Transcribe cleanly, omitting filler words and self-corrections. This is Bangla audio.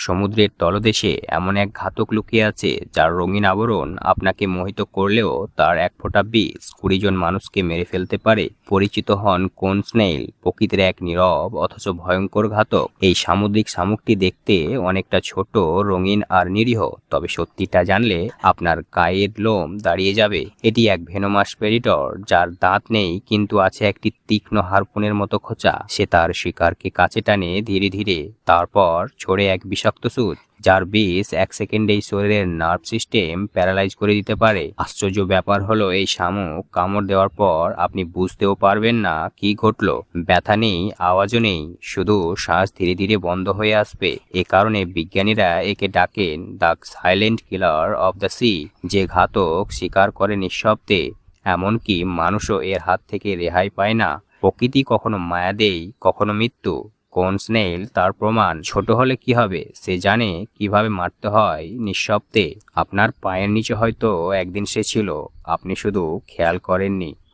সমুদ্রের তলদেশে এমন এক ঘাতক লুকিয়ে আছে যার রঙিন আবরণ আপনাকে মোহিত করলেও তার এক ফোঁটা বিষ 20 জন মানুষকে মেরে ফেলতে পারে। পরিচিত হন কোন স্নেইল, প্রকৃতির এক নীরব অথচ ভয়ঙ্কর ঘাতক। এই সামুদ্রিক শামুকটি দেখতে অনেকটা ছোট, রঙিন আর নিরীহ, তবে সত্যিটা জানলে আপনার গায়ের লোম দাঁড়িয়ে যাবে। এটি এক ভেনোমাস প্রেডিটর যার দাঁত নেই কিন্তু আছে একটি তীক্ষ্ণ হারপুনের মতো খোঁচা। সে তার শিকারকে কাছে টানে ধীরে ধীরে, তারপর ছড়ে এক বিষাক্ত সুচ যার বিষ 1 সেকেন্ডেই শরীরের নার্ভ সিস্টেম প্যারালাইজ করে দিতে পারে। আশ্চর্য ব্যাপার হলো এই শামুক কামড় দেওয়ার পর আপনি বুঝতেও পারবেন না কি ঘটলো। ব্যথা নেই, আওয়াজও নেই, শুধু শ্বাস ধীরে ধীরে বন্ধ হয়ে আসবে। এ কারণে বিজ্ঞানীরা একে ডাকেন the silent killer of the sea, যে ঘাতক শিকার করে নিঃশব্দে। এমনকি মানুষও এর হাত থেকে রেহাই পায় না। প্রকৃতি কখনো মায়া দেয়, কখনো মৃত্যু। কোন স্নেইল তার প্রমাণ। ছোট হলে কি হবে, সে জানে কিভাবে মারতে হয় নিঃশব্দে। আপনার পায়ের নিচে হয়তো একদিন সে ছিল, আপনি শুধু খেয়াল করেননি।